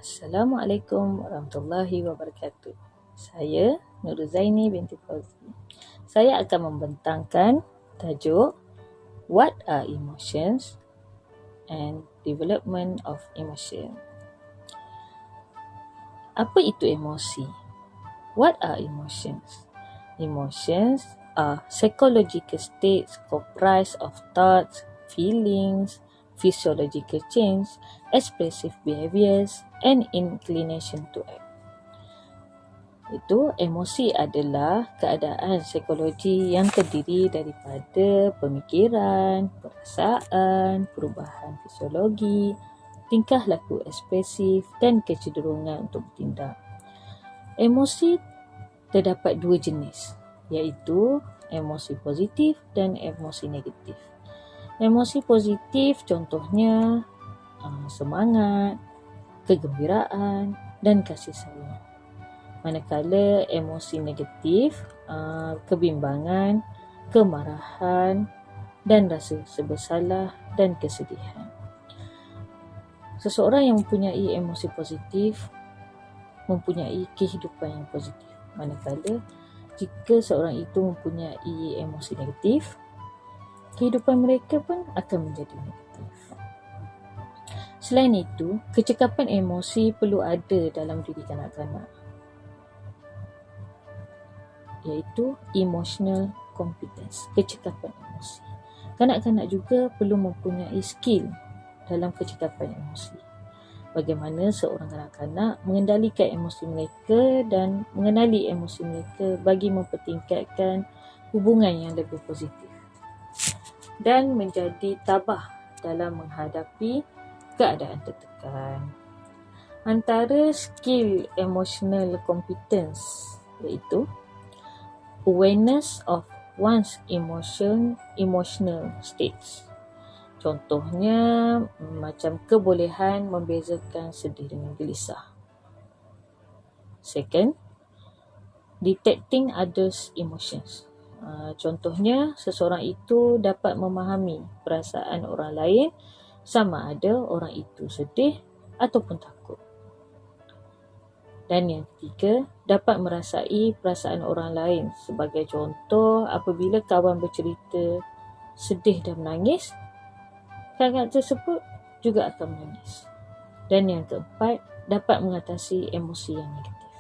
Assalamualaikum warahmatullahi wabarakatuh. Saya Nur Zaini binti Fauzi. Saya akan membentangkan tajuk What are emotions and development of emotion. Apa itu emosi? What are emotions? Emotions are psychological states comprised of thoughts, feelings, physiological change, expressive behaviors and inclination to act. Itu emosi adalah keadaan psikologi yang terdiri daripada pemikiran, perasaan, perubahan fisiologi, tingkah laku ekspresif dan kecenderungan untuk bertindak. Emosi terdapat dua jenis, iaitu emosi positif dan emosi negatif. Emosi positif contohnya semangat, kegembiraan dan kasih sayang. Manakala emosi negatif, kebimbangan, kemarahan dan rasa bersalah dan kesedihan. Seseorang yang mempunyai emosi positif mempunyai kehidupan yang positif. Manakala jika seorang itu mempunyai emosi negatif, kehidupan mereka pun akan menjadi negatif. Selain itu, kecekapan emosi perlu ada dalam diri kanak-kanak, iaitu emotional competence, kecekapan emosi. Kanak-kanak juga perlu mempunyai skill dalam kecekapan emosi. Bagaimana seorang kanak-kanak mengendalikan emosi mereka dan mengenali emosi mereka bagi mempertingkatkan hubungan yang lebih positif dan menjadi tabah dalam menghadapi keadaan tertekan. Antara skill emotional competence iaitu awareness of one's emotional states. Contohnya macam kebolehan membezakan sedih dengan gelisah. Second, detecting others' emotions. Contohnya, seseorang itu dapat memahami perasaan orang lain sama ada orang itu sedih ataupun takut. Dan yang ketiga, dapat merasai perasaan orang lain. Sebagai contoh, apabila kawan bercerita sedih dan menangis, kawan tersebut juga akan menangis. Dan yang keempat, dapat mengatasi emosi yang negatif.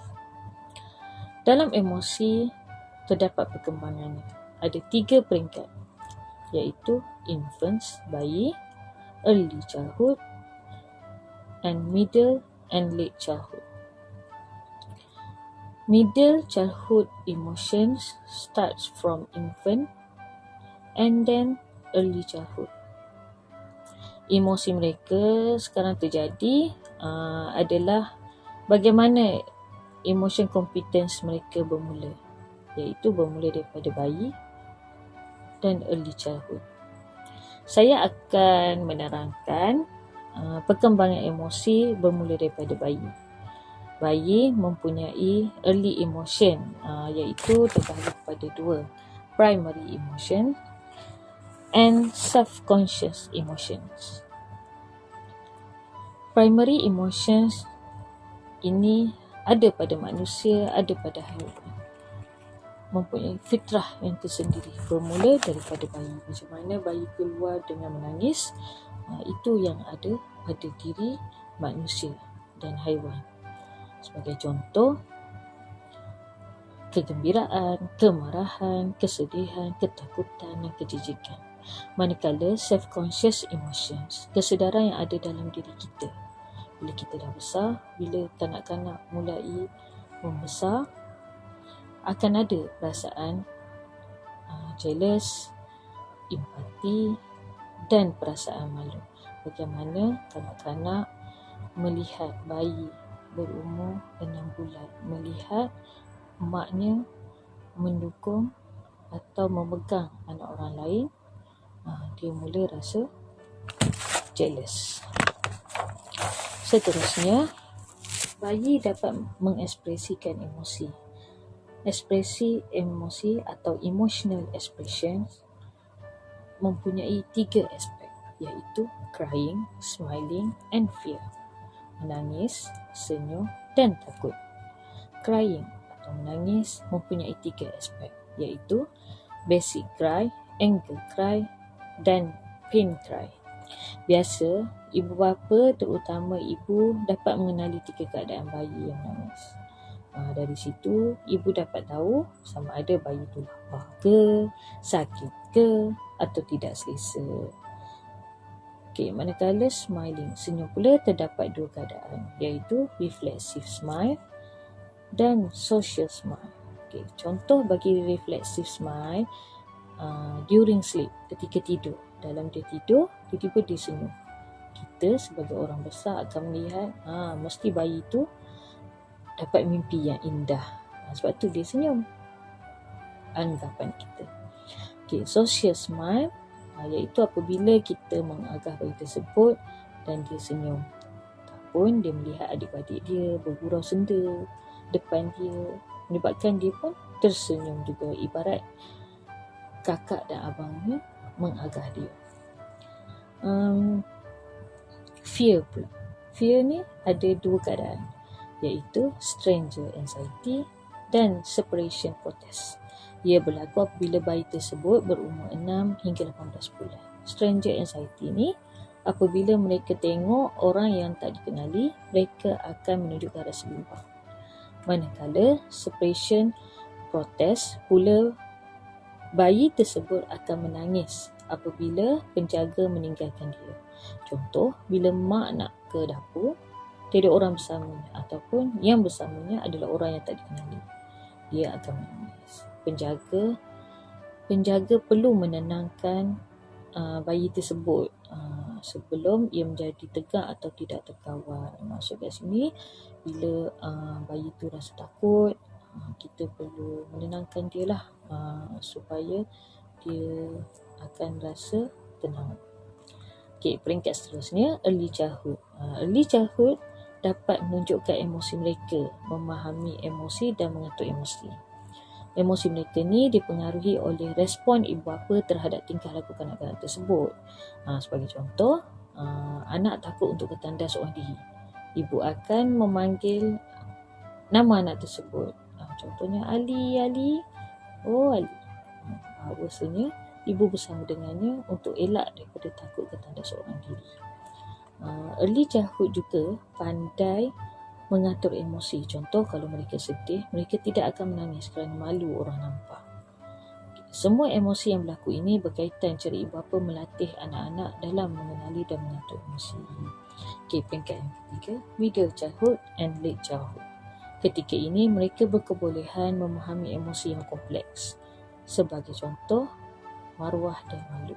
Dalam emosi, terdapat perkembangannya. Ada 3 peringkat, iaitu infants, bayi, early childhood, and middle and late childhood. Middle childhood emotions starts from infant and then early childhood. Emosi mereka sekarang terjadi adalah bagaimana emotion competence mereka bermula, iaitu bermula daripada bayi dan early childhood. Saya akan menerangkan perkembangan emosi bermula daripada bayi. Bayi mempunyai early emotion, iaitu terbahagi kepada 2, primary emotion and subconscious emotions. Primary emotions ini ada pada manusia, ada pada haiwan. Mempunyai fitrah yang tersendiri, bermula daripada bayi. Macam mana bayi keluar dengan menangis, itu yang ada pada diri manusia dan haiwan. Sebagai contoh, kegembiraan, kemarahan, kesedihan, ketakutan dan kejijikan. Manakala self-conscious emotions, kesedaran yang ada dalam diri kita. Bila kita dah besar, bila kanak-kanak mulai membesar, akan ada perasaan jealous, empati dan perasaan malu. Bagaimana kanak-kanak melihat bayi berumur 6 bulan, melihat maknya mendukung atau memegang anak orang lain, dia mula rasa jealous. Seterusnya, bayi dapat mengekspresikan emosi. Ekspresi emosi atau emotional expressions mempunyai 3 aspek, iaitu crying, smiling and fear. menangis, senyum dan takut. Crying atau menangis mempunyai 3 aspek, iaitu basic cry, anger cry dan pain cry. Biasa, ibu bapa, terutama ibu, dapat mengenali 3 keadaan bayi yang menangis. Dari situ, ibu dapat tahu sama ada bayi itu lapar ke, sakit ke atau tidak selesa. Manakala smiling, senyum pula terdapat 2 keadaan, iaitu reflexive smile dan social smile. Contoh bagi reflexive smile, during sleep, ketika tidur. Dalam dia tidur, tiba-tiba dia senyum. Kita sebagai orang besar akan melihat mesti bayi itu dapat mimpi yang indah. Sebab tu dia senyum. Anggapan kita. Social smile, iaitu apabila kita mengagah bayi tersebut dan dia senyum. Ataupun dia melihat adik-adik dia bergurau senda depan dia, menyebabkan dia pun tersenyum juga, ibarat kakak dan abangnya mengagah dia. Fear pula. Fear ni ada 2 keadaan, iaitu stranger anxiety dan separation protest. Ia berlaku apabila bayi tersebut berumur 6 hingga 18 bulan. Stranger anxiety ni apabila mereka tengok orang yang tak dikenali, mereka akan menunjukkan rasa bimbang. Manakala separation protest pula, bayi tersebut akan menangis apabila penjaga meninggalkan dia. Contoh, bila mak nak ke dapur, tiada orang bersamanya ataupun yang bersamanya adalah orang yang tak dikenali, dia akan menangis. Penjaga perlu menenangkan bayi tersebut sebelum ia menjadi tegang atau tidak terkawal. Maksud kat sini, bila bayi tu rasa takut, kita perlu menenangkan dia lah, supaya dia akan rasa tenang. Peringkat seterusnya, early childhood. Early childhood dapat menunjukkan emosi mereka, memahami emosi dan mengatur emosi. Emosi mereka ni dipengaruhi oleh respon ibu bapa terhadap tingkah laku kanak-kanak tersebut. Sebagai contoh, anak takut untuk bertandas seorang diri. Ibu akan memanggil nama anak tersebut. Contohnya Ali. Oh, Ali. Bahawasanya ibu bersama dengannya untuk elak daripada takut bertandas seorang diri. Early childhood juga pandai mengatur emosi. Contoh, kalau mereka sedih, mereka tidak akan menangis kerana malu orang nampak. Semua emosi yang berlaku ini berkaitan cara ibu bapa melatih anak-anak dalam mengenali dan mengatur emosi. Peringkat yang ketiga, middle childhood and late childhood. Ketika ini, mereka berkebolehan memahami emosi yang kompleks. Sebagai contoh, maruah dan malu.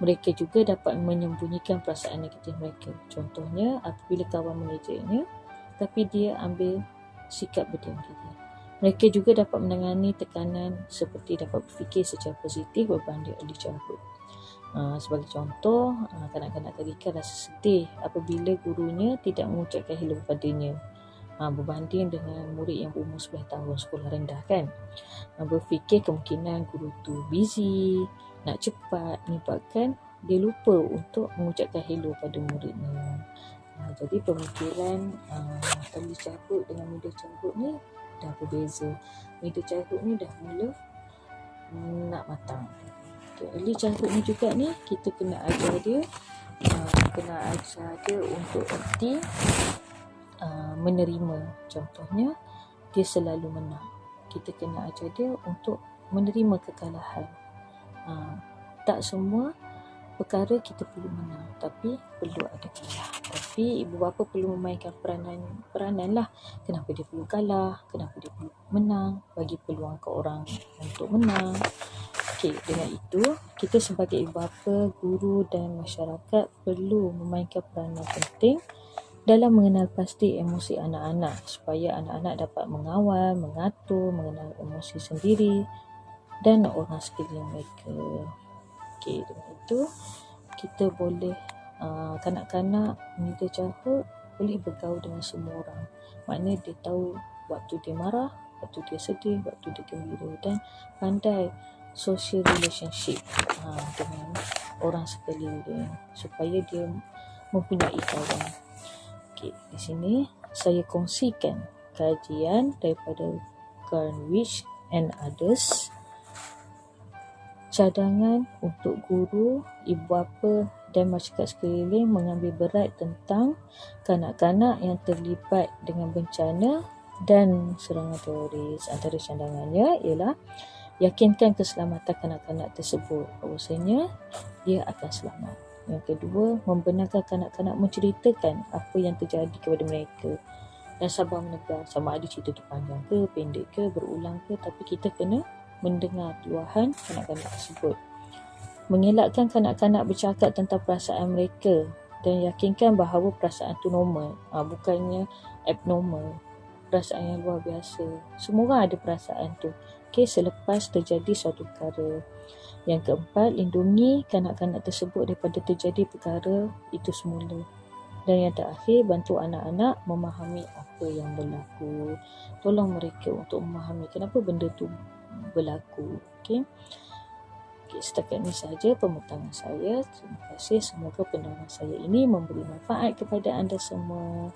Mereka juga dapat menyembunyikan perasaan negatif mereka. Contohnya, apabila kawan mengejeknya, tapi dia ambil sikap berdiam diri. Mereka juga dapat menangani tekanan seperti dapat berfikir secara positif berbanding early childhood. Sebagai contoh, kanak-kanak tadika rasa sedih apabila gurunya tidak mengucapkan hello kepadanya. Berbanding dengan murid yang berumur 11 tahun sekolah rendah kan. Berfikir kemungkinan guru tu busy, nak cepat, menyebabkan dia lupa untuk mengucapkan hello pada muridnya. Jadi pemikiran early childhood dengan middle childhood ni dah berbeza. Middle childhood ni dah mula nak matang. Early childhood ni juga ni kita kena ajar dia untuk erti menerima. Contohnya, dia selalu menang. Kita kena ajar dia untuk menerima kekalahan. Tak semua perkara kita perlu menang, tapi perlu ada kalah. Tapi ibu bapa perlu memainkan peranan lah. Kenapa dia perlu kalah, kenapa dia perlu menang, bagi peluang ke orang untuk menang. Dengan itu, kita sebagai ibu bapa, guru dan masyarakat perlu memainkan peranan penting dalam mengenal pasti emosi anak-anak supaya anak-anak dapat mengawal, mengatur, mengenal emosi sendiri dan orang sekeliling mereka. Dengan itu, kita boleh kanak-kanak middle childhood boleh bergaul dengan semua orang. Maknanya dia tahu waktu dia marah, waktu dia sedih, waktu dia gembira, dan pandai social relationship dengan orang sekeliling supaya dia mempunyai kawan. Okey, di sini saya kongsikan kajian daripada Greenwich and others. Cadangan untuk guru, ibu bapa dan masyarakat sekeliling mengambil berat tentang kanak-kanak yang terlibat dengan bencana dan serangan teroris. Antara cadangannya ialah yakinkan keselamatan kanak-kanak tersebut, bahawasanya dia akan selamat. Yang kedua, membenarkan kanak-kanak menceritakan apa yang terjadi kepada mereka dan sabar menegar, sama ada cerita tu panjang ke, pendek ke, berulang ke, tapi kita kena mendengar luahan kanak-kanak tersebut. Mengelakkan kanak-kanak bercakap tentang perasaan mereka dan yakinkan bahawa perasaan itu normal, bukannya abnormal, perasaan yang luar biasa. Semua orang ada perasaan tu, selepas terjadi suatu perkara. Yang keempat, lindungi kanak-kanak tersebut daripada terjadi perkara itu semula. Dan yang terakhir, bantu anak-anak memahami apa yang berlaku. Tolong mereka untuk memahami kenapa benda tu berlaku. Okey, setakat ini sahaja pembentangan saya. Terima kasih. Semoga pendengaran saya ini memberi manfaat kepada anda semua.